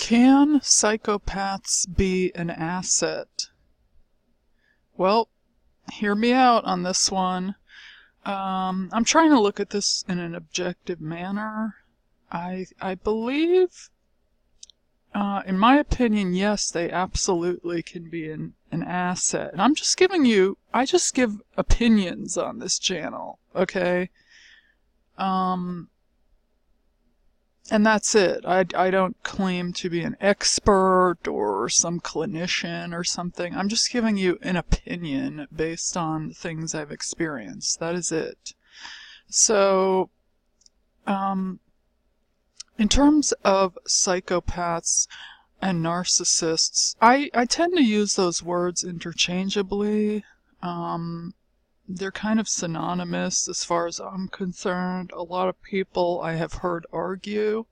Can psychopaths be an asset? Well, hear me out on this one. I'm trying to look at this in an objective manner. I believe, in my opinion, yes, they absolutely can be an asset. And I just give opinions on this channel, okay? And that's it. I don't claim to be an expert or some clinician or something. I'm just giving you an opinion based on things I've experienced. That is it. So, in terms of psychopaths and narcissists, I tend to use those words interchangeably. They're kind of synonymous as far as I'm concerned. A lot of people I have heard argue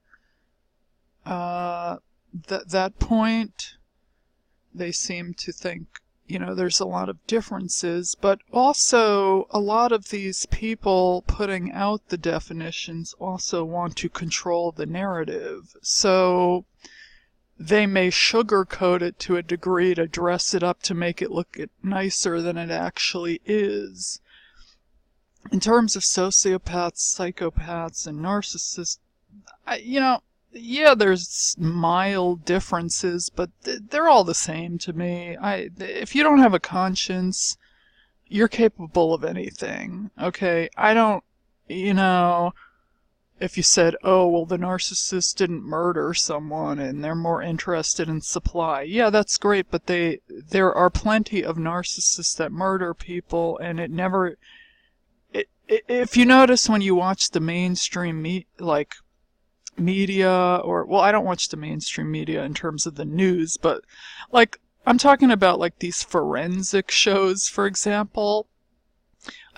that point. They seem to think, there's a lot of differences, but also a lot of these people putting out the definitions also want to control the narrative. So they may sugarcoat it to a degree to dress it up to make it look nicer than it actually is. In terms of sociopaths, psychopaths, and narcissists, yeah, there's mild differences, but they're all the same to me. If you don't have a conscience, you're capable of anything, okay? If you said, oh, well, the narcissist didn't murder someone and they're more interested in supply. Yeah, that's great, but there are plenty of narcissists that murder people, and if you notice when you watch the mainstream media, I don't watch the mainstream media in terms of the news, but I'm talking about these forensic shows, for example.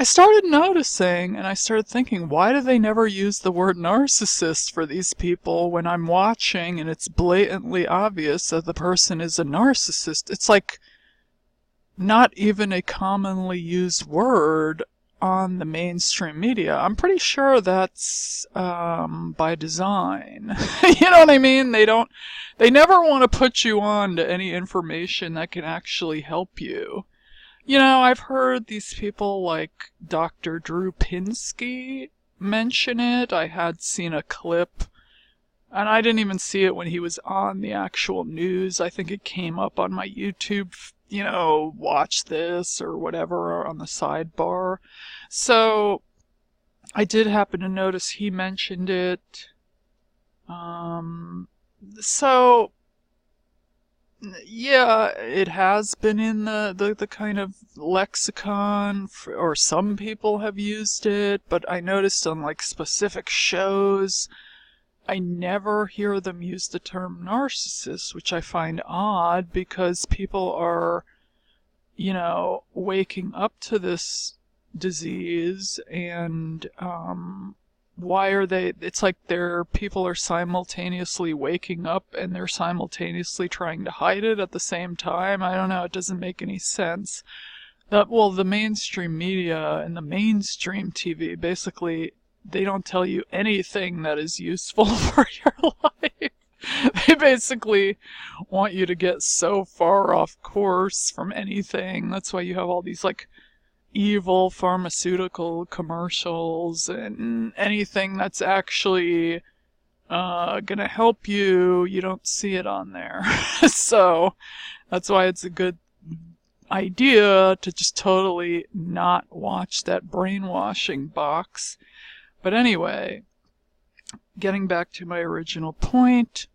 I started noticing, and I started thinking, why do they never use the word narcissist for these people when I'm watching and it's blatantly obvious that the person is a narcissist? It's not even a commonly used word on the mainstream media. I'm pretty sure that's by design. You know what I mean? They never want to put you on to any information that can actually help you. I've heard these people like Dr. Drew Pinsky mention it. I had seen a clip, and I didn't even see it when he was on the actual news. I think it came up on my YouTube, watch this or whatever, or on the sidebar. So I did happen to notice he mentioned it. So yeah, it has been in the kind of lexicon, or some people have used it, but I noticed on specific shows, I never hear them use the term narcissist, which I find odd because people are, waking up to this disease, and why are they? It's like people are simultaneously waking up and they're simultaneously trying to hide it at the same time. I don't know, it doesn't make any sense. The mainstream media and the mainstream TV, basically, they don't tell you anything that is useful for your life. They basically want you to get so far off course from anything. That's why you have all these evil pharmaceutical commercials, and anything that's actually gonna help you don't see it on there. So that's why it's a good idea to just totally not watch that brainwashing box. But anyway, getting back to my original point,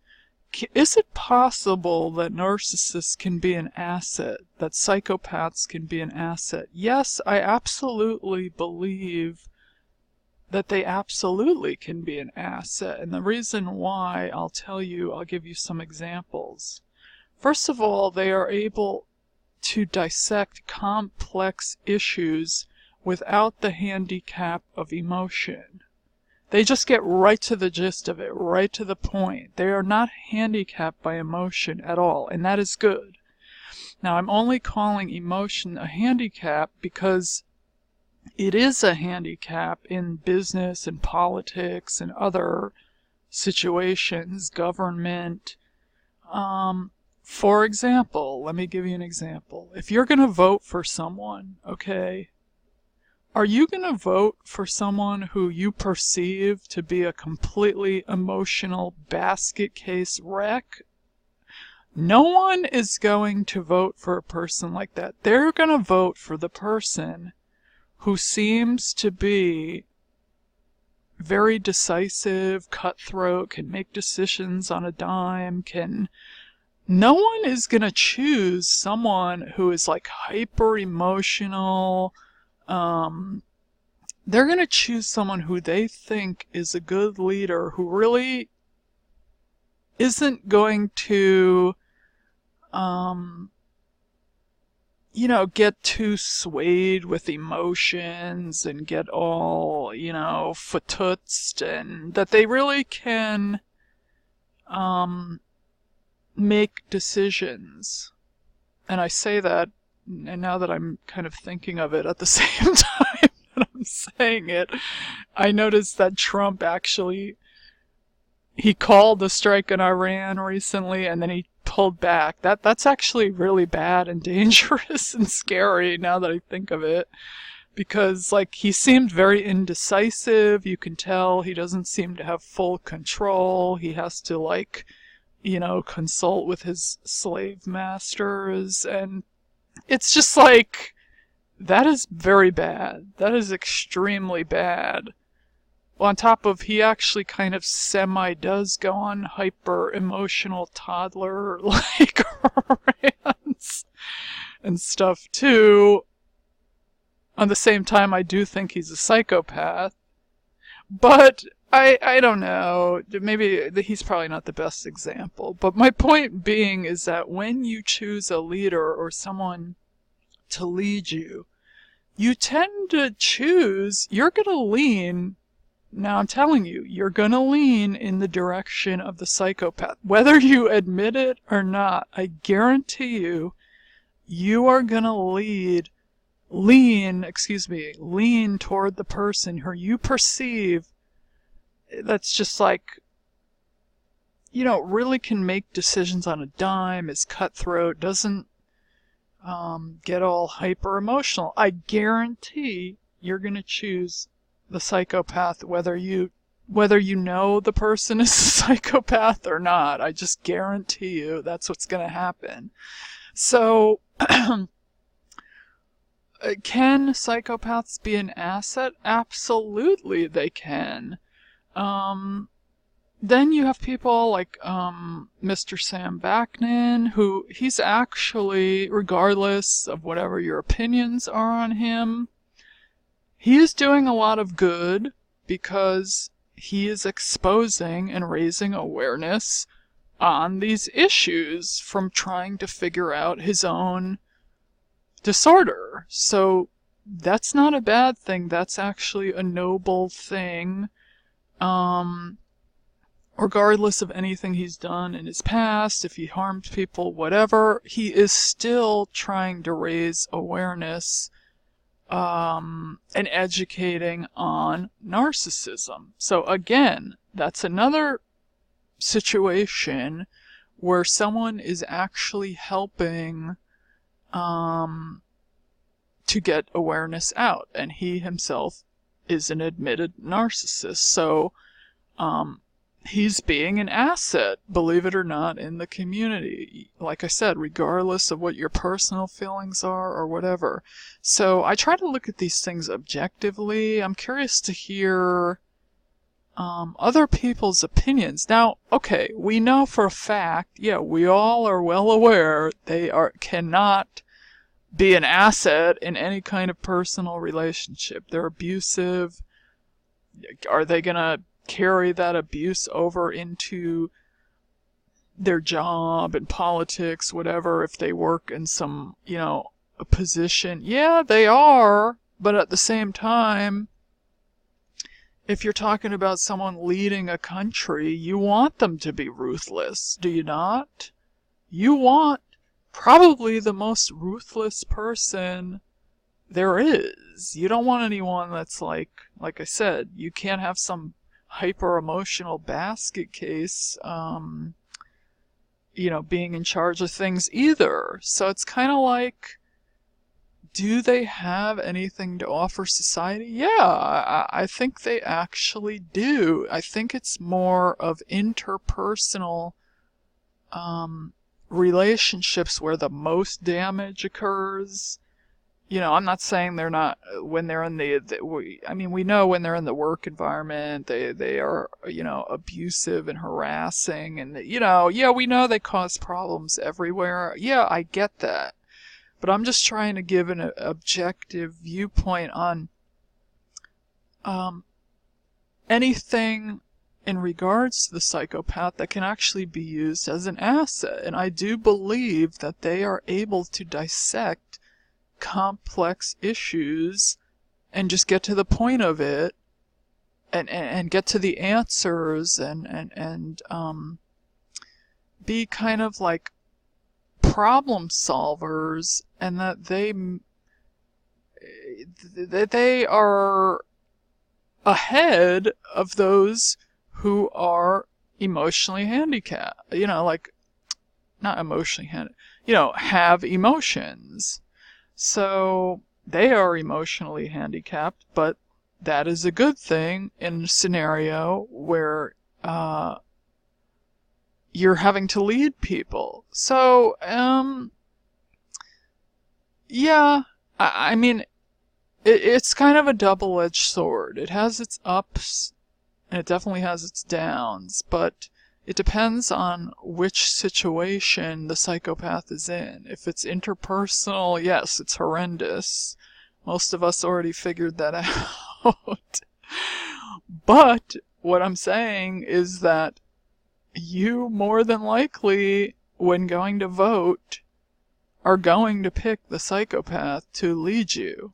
is it possible that narcissists can be an asset, that psychopaths can be an asset? Yes, I absolutely believe that they absolutely can be an asset. And the reason why, I'll give you some examples. First of all, they are able to dissect complex issues without the handicap of emotion. They just get right to the gist of it, right to the point. They are not handicapped by emotion at all, and that is good. Now, I'm only calling emotion a handicap because it is a handicap in business and politics and other situations, government, For example, let me give you an example. If you're going to vote for someone, okay, are you going to vote for someone who you perceive to be a completely emotional basket case wreck? No one is going to vote for a person like that. They're going to vote for the person who seems to be very decisive, cutthroat, can make decisions on a dime, no one is going to choose someone who is like hyper emotional. They're going to choose someone who they think is a good leader, who really isn't going to, get too swayed with emotions and get all, fatutzed, and that they really can, make decisions. And I say that, and now that I'm kind of thinking of it at the same time that I'm saying it, I noticed that Trump actually, he called a strike in Iran recently, and then he pulled back. That's actually really bad and dangerous and scary now that I think of it. Because, he seemed very indecisive. You can tell he doesn't seem to have full control. He has to, consult with his slave masters. And it's just that is very bad. That is extremely bad. Well, on top of, he actually kind of does go on hyper emotional toddler rants and stuff too. On the same time, I do think he's a psychopath. But I don't know. Maybe he's probably not the best example. But my point being is that when you choose a leader or someone to lead you, you tend to choose, you're going to lean. Now I'm telling you, you're going to lean in the direction of the psychopath. Whether you admit it or not, I guarantee you, you are going to lean toward the person who you perceive that's just really can make decisions on a dime, is cutthroat, doesn't get all hyper emotional. I guarantee you're going to choose the psychopath, whether you know the person is a psychopath or not. I just guarantee you that's what's going to happen. So, can psychopaths be an asset? Absolutely they can. Then you have people like Mr. Sam Vaknin, who he's actually, regardless of whatever your opinions are on him, he is doing a lot of good because he is exposing and raising awareness on these issues from trying to figure out his own disorder. So that's not a bad thing. That's actually a noble thing. Regardless of anything he's done in his past, if he harmed people, whatever, he is still trying to raise awareness and educating on narcissism. So again, that's another situation where someone is actually helping to get awareness out, and he himself is an admitted narcissist. So he's being an asset, believe it or not, in the community. Like I said, regardless of what your personal feelings are or whatever. So I try to look at these things objectively. I'm curious to hear other people's opinions. Now, okay, we know for a fact, we all are well aware they cannot be an asset in any kind of personal relationship. They're abusive. Are they gonna carry that abuse over into their job and politics, whatever, if they work in some, a position? Yeah, they are. But at the same time, if you're talking about someone leading a country, you want them to be ruthless, do you not? You want probably the most ruthless person there is. You don't want anyone that's like I said, you can't have some hyper emotional basket case, being in charge of things either. So it's kind of like, do they have anything to offer society? Yeah, I think they actually do. I think it's more of interpersonal relationships where the most damage occurs. I'm not saying they're not when they're in we know when they're in the work environment, they are, abusive and harassing, and, yeah, we know they cause problems everywhere. Yeah, I get that. But I'm just trying to give an objective viewpoint on anything in regards to the psychopath that can actually be used as an asset. And I do believe that they are able to dissect complex issues and just get to the point of it, and get to the answers, and be kind of like problem solvers, and that they are ahead of those who are emotionally handicapped, like, not emotionally handicapped, have emotions. So they are emotionally handicapped, but that is a good thing in a scenario where you're having to lead people. So, yeah, I mean, it's kind of a double-edged sword. It has its ups, and it definitely has its downs, but it depends on which situation the psychopath is in. If it's interpersonal, yes, it's horrendous. Most of us already figured that out. But what I'm saying is that you more than likely, when going to vote, are going to pick the psychopath to lead you.